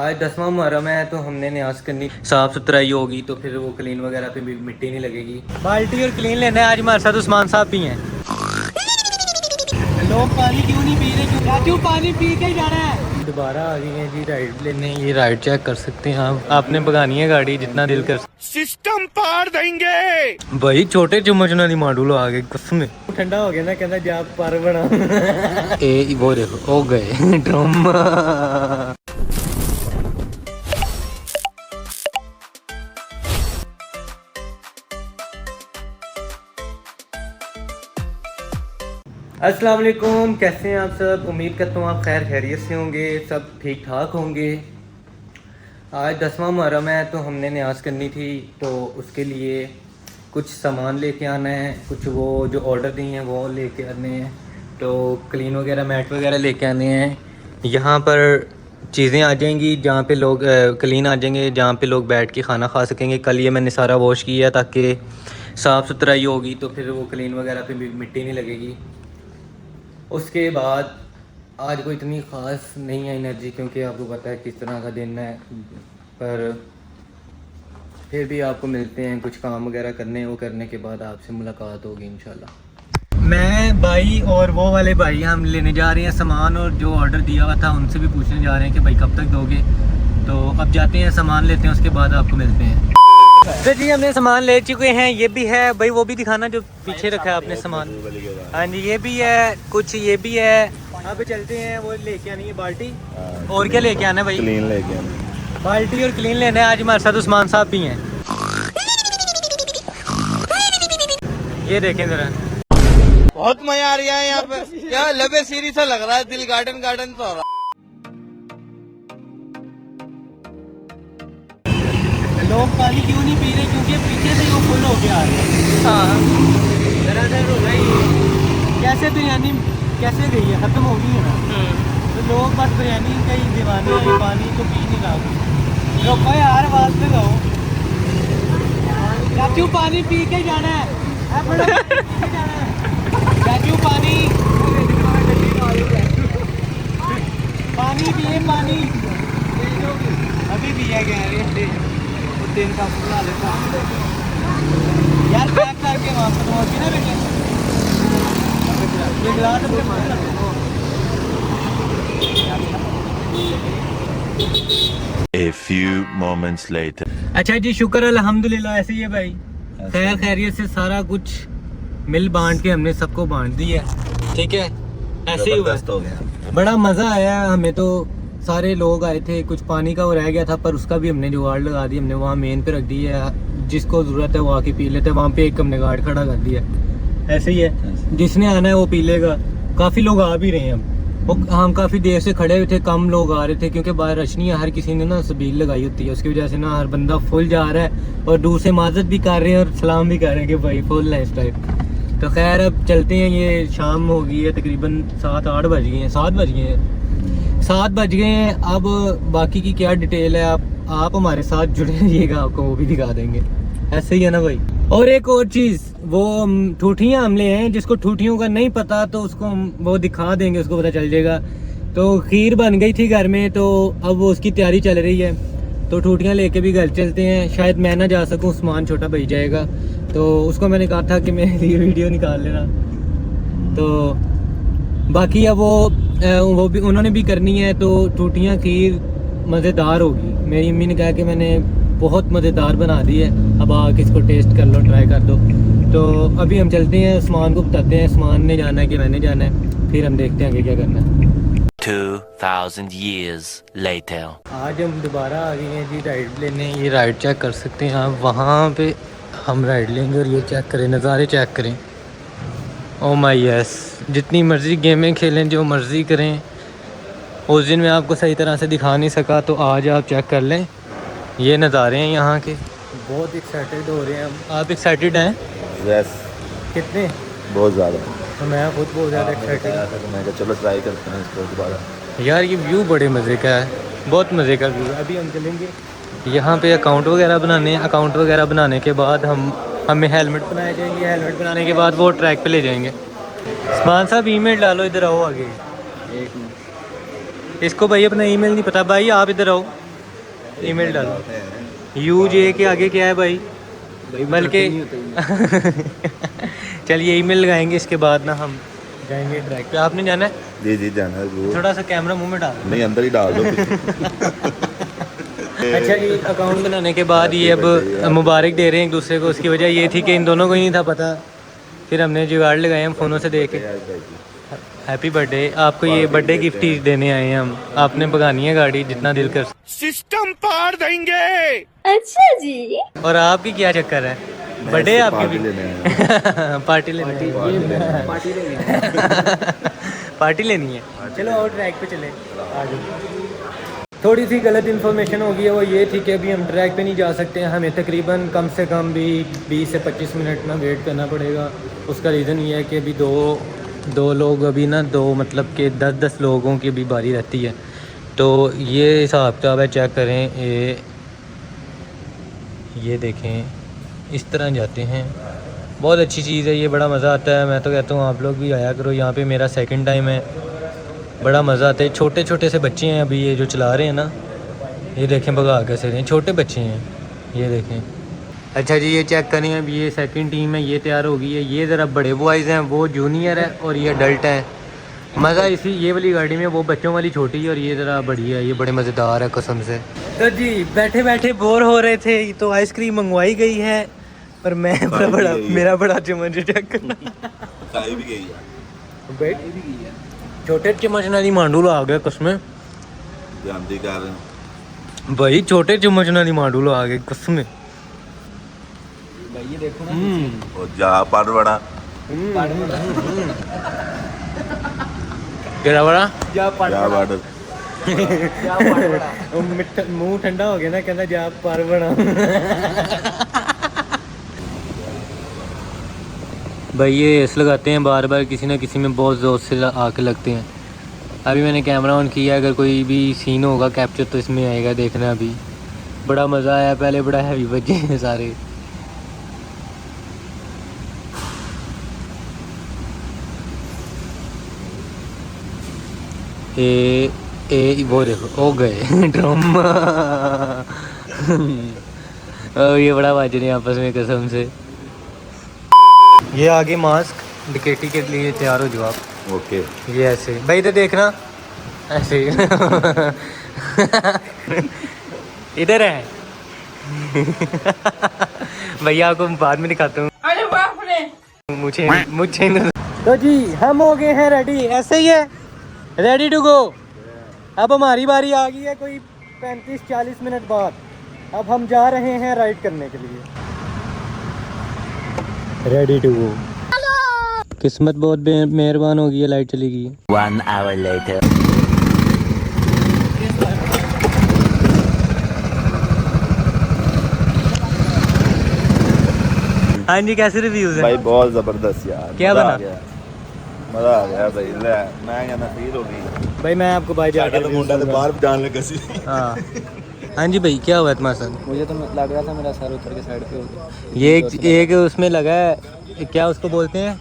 आज 10वां मुहर्रम है तो हमने न्याज करनी, साफ़ सुथराई होगी तो फिर वो क्लीन वगैरह पे भी मिट्टी नहीं लगेगी। बाल्टी और क्लीन लेना है। आज हमारे साथ उस्मान साहब भी हैं। लोग पानी क्यों नहीं पी रहे? राजू पानी पी के जाना है। दोबारा आ गई है जी राइड लेने। ये राइड चेक कर सकते हैं आप। आपने भगानी है गाड़ी जितना दिल कर। सिस्टम पार देंगे भाई। छोटे चम्मच ना मॉडल आ गए कसम। ठंडा हो गया ना, कहना जा पर बना। ए वो देखो हो गए ड्रम। अस्सलाम वालेकुम, कैसे हैं आप सब? उम्मीद करता हूँ आप खैर खैरियत से होंगे, सब ठीक ठाक होंगे। आज 10वां मुहर्रम है तो हमने न्याज करनी थी, तो उसके लिए कुछ सामान लेके आना है। कुछ वो जो ऑर्डर दिए हैं वो लेके आने हैं। तो क्लीन वगैरह मैट वगैरह लेके आने हैं। यहाँ पर चीज़ें आ जाएंगी जहाँ पे लोग क्लीन आ जाएंगे, जहाँ पे लोग बैठ के खाना खा सकेंगे। कल ये मैंने सारा वॉश किया ताकि साफ़ सुथराई होगी तो फिर वो क्लीन वगैरह पे भी मिट्टी नहीं लगेगी। उसके बाद आज कोई इतनी ख़ास नहीं है एनर्जी, क्योंकि आपको पता है किस तरह का दिन है, पर फिर भी आपको मिलते हैं कुछ काम वगैरह करने। वो करने के बाद आपसे मुलाकात होगी इंशाल्लाह। मैं भाई और वो वाले भाई हम लेने जा रहे हैं सामान, और जो ऑर्डर दिया हुआ था उनसे भी पूछने जा रहे हैं कि भाई कब तक दोगे। तो अब जाते हैं, सामान लेते हैं, उसके बाद आपको मिलते हैं। तो जी हमने सामान ले चुके हैं। ये भी है भाई, वो भी दिखाना जो पीछे रखा है आपने सामान। हाँ जी, ये भी है, कुछ ये भी है। अब चलते हैं, वो लेके आनी है बाल्टी। और क्या लेके आना है भाई? क्लीन लेके आना। बाल्टी और क्लीन लेना है। आज हमारे साथ उस्मान साहब भी हैं। ये देखें जरा, बहुत मजा आ रहा है यहाँ पे। क्या लबे सीरी सा लग रहा है, दिल गार्डन गार्डन तो हो रहा है। लोग पानी क्यों नहीं पी रहे? क्योंकि पीछे से वो फुल हो गया है। हाँ दरअसल हो गई। कैसे बिरयानी कैसे गई है, ख़त्म हो गई है ना। तो लोग बस बिरयानी का ही दीवाने हैं, पानी तो पी नहीं रहा। रोको यार, बात पे रहो। चाचू पानी पी के जाना है। चाचू पानी पानी पिए, पानी अभी पिया गया दिन का बुला लेता यार। पैक करके वहाँ पर पहुँच ना बेटे, ये गिलास अपने पास रखो। A few moments later. अच्छा जी, शुक्र अल्हम्दुलिल्लाह ऐसे ही है भाई। खैर खैरियत से सारा कुछ मिल बांट के हमने सबको बांट दिया, ठीक है। ऐसे ही हुआ, बड़ा मज़ा आया हमें। तो सारे लोग आए थे, कुछ पानी का वो रह गया था, पर उसका भी हमने जुगाड़ लगा दी। हमने वहाँ मेन पे रख दी है, जिसको ज़रूरत है वो आके पी लेते हैं। वहाँ पे एक हमने गार्ड खड़ा कर दिया। ऐसे ही है, जिसने आना है वो पी लेगा। काफ़ी लोग आ भी रहे हैं। हम काफ़ी देर से खड़े हुए थे, कम लोग आ रहे थे क्योंकि बाहर रश नहीं है। हर किसी ने ना सबील लगाई होती है, उसकी वजह से ना हर बंदा फुल जा रहा है, और दूर से माजत भी कर रहे हैं और सलाम भी कर रहे हैं कि भाई फुल है इस टाइप। तो खैर अब चलते हैं। ये शाम हो गई है, तकरीबन 7-8 बज गए हैं। 7 बज गए हैं, 7 बज गए हैं। अब बाकी की क्या डिटेल है, आप हमारे साथ जुड़े रहिएगा, आपको वो भी दिखा देंगे। ऐसे ही है ना भाई। और एक और चीज़, वो ठूठियाँ हमले हैं, जिसको ठूठियों का नहीं पता तो उसको हम वो दिखा देंगे, उसको पता चल जाएगा। तो खीर बन गई थी घर में, तो अब वो उसकी तैयारी चल रही है। तो ठूठियाँ लेके भी घर चलते हैं। शायद मैं ना जा सकूँ, उस्मान छोटा भाई जाएगा। तो उसको मैंने कहा था कि मेरे लिए वीडियो निकाल लेना। तो बाकी अब वो भी उन्होंने भी करनी है। तो टूटियाँ खीर मज़ेदार होगी। मेरी अम्मी ने कहा कि मैंने बहुत मज़ेदार बना दी है, अब आके इसको टेस्ट कर लो, ट्राई कर दो। तो अभी हम चलते हैं, उस्मान को बताते हैं उस्मान ने जाना है कि मैंने जाना है, फिर हम देखते हैं कि क्या करना है। 2000 years later. आज हम दोबारा आ गए हैं जी राइड लेने। ये राइड चेक कर सकते हैं आप। वहाँ पे हम राइड लेंगे और ये चेक करें, नज़ारे चेक करें। ओ माय यस, जितनी मर्ज़ी गेमें खेलें, जो मर्ज़ी करें। उस दिन मैं आपको सही तरह से दिखा नहीं सका, तो आज आप चेक कर लें। ये नज़ारे हैं यहाँ के। बहुत एक्साइटेड हो रहे हैं हम। आप एक्साइटेड हैं? यस, कितने? बहुत ज़्यादा। तो मैं खुद बहुत ज़्यादा एक्साइटेड हूँ। मैं कहा चलो ट्राई करते हैं इसको दोबारा। यार ये व्यू बड़े मज़े का है, बहुत मज़े का व्यू है। अभी हम चलेंगे यहाँ पे अकाउंट वगैरह बनाने। अकाउंट वगैरह बनाने के बाद हमें हेलमेट बनाए जाएंगे। हेलमेट बनाने के बाद वो ट्रैक पे ले जाएंगे। उस्मान साहब ईमेल डालो, इधर आओ आगे। एक मिनट। इसको भाई अपना ईमेल नहीं पता। भाई आप इधर आओ। ईमेल डालो। UJ के आगे क्या है भाई? बल्कि चलिए ईमेल लगाएंगे, इसके बाद ना हम जाएंगे ट्रैक पे। आपने जाना है? जी जी जाना है जरूर। थोड़ा सा कैमरा मुंह में डाल। नहीं अंदर ही डाल दो। अच्छा जी, अकाउंट बनाने के बाद ये अब मुबारक दे रहे हैं एक दूसरे को। उसकी वजह ये थी कि इन दोनों को ही नहीं था पता, फिर हमने जुगाड़ लगाए हम फ़ोनों से देख के। हैप्पी बर्थडे, आपको ये बर्थडे गिफ्ट ही देने आए हैं हम। आपने भगानी है गाड़ी जितना दिल कर। सिस्टम पार देंगे। अच्छा जी। और आपकी क्या चक्कर है? बर्थडे आपकी पार्टी भी लेने आया हूं। पार्टी लेनी पार्टी लेनी है। चलो और ट्रैक पे चले। थोड़ी सी गलत इन्फॉर्मेशन होगी है, वो ये थी कि अभी हम ट्रैक पे नहीं जा सकते हैं। हमें तकरीबन कम से कम भी 20 से 25 मिनट ना वेट करना पड़ेगा। उसका रीज़न ये है कि अभी दो लोग अभी ना मतलब कि 10-10 लोगों की अभी बारी रहती है। तो ये हिसाब किताब है, चेक करें। ये देखें, इस तरह जाते हैं। बहुत अच्छी चीज़ है ये, बड़ा मज़ा आता है। मैं तो कहता हूँ आप लोग भी आया करो यहाँ पे। मेरा सेकंड टाइम है, बड़ा मज़ा आता है। छोटे छोटे से बच्चे हैं अभी ये जो चला रहे हैं ना, ये देखें भगा कैसे रहे हैं, छोटे बच्चे हैं ये देखें। अच्छा जी, ये चेक करें, अब ये सेकंड टीम है, ये तैयार हो गई है। ये ज़रा बड़े बॉयज़ हैं, वो जूनियर है और ये अडल्ट है। मज़ा इसी ये वाली गाड़ी में, वो बच्चों वाली छोटी है और ये ज़रा बड़ी है। ये बड़े मज़ेदार है कसम से। तो जी बैठे बैठे बोर हो रहे थे तो आइसक्रीम मंगवाई गई है, पर मैं मेरा बड़ा चम्मच चेक करना भी गई है। छोटे चम्मच नाली मांडू आ गया कसम जानती कर भाई, छोटे चम्मच नाली मांडू आ गए कसम भाई। ये देखो ना और जा पर बड़ा तेरा बड़ा जा पर मुंह ठंडा हो गया ना, कहना जा पर बड़ा। भाई ये ऐसे लगाते हैं बार बार, किसी ना किसी में बहुत ज़ोर से आके लगते हैं। अभी मैंने कैमरा ऑन किया, अगर कोई भी सीन होगा कैप्चर तो इसमें आएगा, देखना। अभी बड़ा मज़ा आया, पहले बड़ा हैवी बजे हैं सारे। वो देखो हो गए ड्रम। ये बड़ा बाज रहे हैं आपस में कसम से। ये आगे मास्क डिकेटी के लिए तैयार हो जाओ आप। ओके ये ऐसे भाई, इधर देखना ऐसे। इधर है भैया, आपको बाद में दिखाता हूँ। अरे बाप रे, मुझे तो जी हम हो गए हैं रेडी, ऐसे ही है, रेडी टू गो। अब हमारी बारी आ गई है कोई 35-40 मिनट बाद। अब हम जा रहे हैं राइड करने के लिए, रेडी टू गो। किस्मत बहुत मेहरबान हो गई है, लाइट चली गई। 1 hour later. हाँ जी, कैसे रिव्यूज है भाई? बहुत जबरदस्त यार। क्या मजा बना? आ गया, मजा आ गया भाई। ले मैं कहना फील हो गई भाई। मैं आपको भाई जाके मुंडा तो बाहर जान लगा सी। हाँ हाँ जी भाई, क्या हुआ तुम्हारे साथ? मुझे तो लग रहा था मेरा सर उतर के साइड पे हो गया। ये एक उसमें लगा है, क्या उसको बोलते हैं,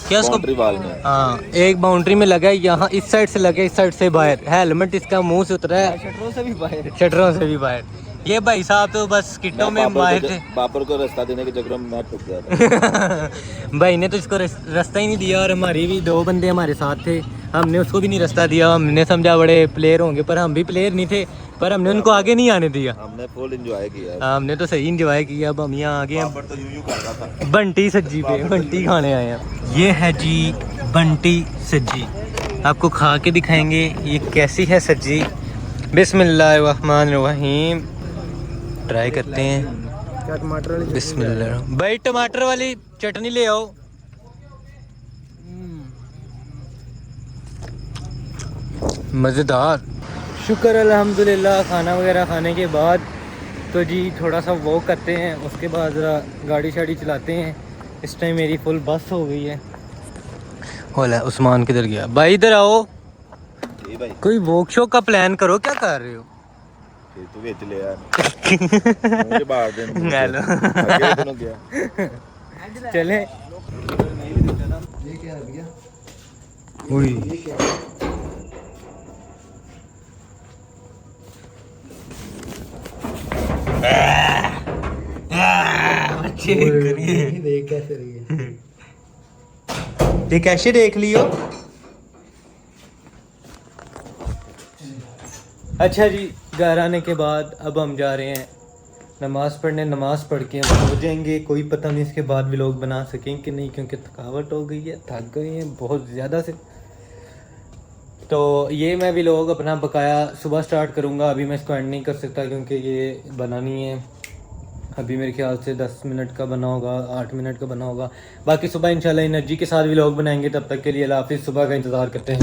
क्या उसको? बाउंड्री वाल में। हाँ, एक बाउंड्री में लगा है, यहाँ इस साइड से लगा, इस साइड से बाहर। हेलमेट इसका मुंह से उतरा है, शटरों से भी बाहर, शटरों से भी बाहर। ये भाई साहब तो बस किटों में माहिर थे। बापर को रास्ता देने के चक्कर में मैं टूट गया था। भाई ने तो इसको रास्ता ही नहीं दिया, और हमारी भी 2 बंदे हमारे साथ थे, हमने उसको भी नहीं रास्ता दिया। हमने समझा बड़े प्लेयर होंगे, पर हम भी प्लेयर नहीं थे, पर हमने उनको आगे नहीं आने दिया। हमने फुल एंजॉय किया। हमने तो सही एंजॉय किया। अब हम यहाँ आगे हैं तो यूं कर रहा था बंटी सज्जी पे, बंटी खाने आए हैं। ये है जी बंटी सज्जी, आपको खा के दिखाएंगे ये कैसी है सज्जी। बिस्मिल्लाहिर्रहमानिर्रहीम, ट्राई करते हैं। टमाटर बिस्मिल्लाह। भाई टमाटर वाली चटनी ले आओ। मज़ेदार। शुक्र अल्हम्दुलिल्लाह, खाना वगैरह खाने के बाद तो जी थोड़ा सा वॉक करते हैं, उसके बाद ज़रा गाड़ी शाड़ी चलाते हैं। इस टाइम मेरी फुल बस हो गई है। होला उस्मान किधर गया? भाई इधर आओ, भाई कोई वॉक शो का प्लान करो। क्या कर रहे हो? तू बेच ले यार। मुझे बाहर दे हेलो आगे दोनों गया। चले। ये क्या है भैया? शेक करिए देख कैसे रही है ये कैसे देख लियो। अच्छा जी, घर आने के बाद अब हम जा रहे हैं नमाज़ पढ़ने। नमाज़ पढ़ के हम सो जाएंगे। कोई पता नहीं इसके बाद व्लॉग बना सकें कि नहीं, क्योंकि थकावट हो गई है, थक गए हैं बहुत ज़्यादा से। तो ये मैं व्लॉग अपना बकाया सुबह स्टार्ट करूँगा। अभी मैं इसको एंड नहीं कर सकता क्योंकि ये बनानी है। अभी मेरे ख्याल से 10 मिनट का बना होगा, 8 मिनट का बना होगा। बाकी सुबह इंशाल्लाह एनर्जी के साथ व्लॉग बनाएंगे। तब तक के लिए अल्लाह हाफ़िज़। सुबह का इंतज़ार करते हैं।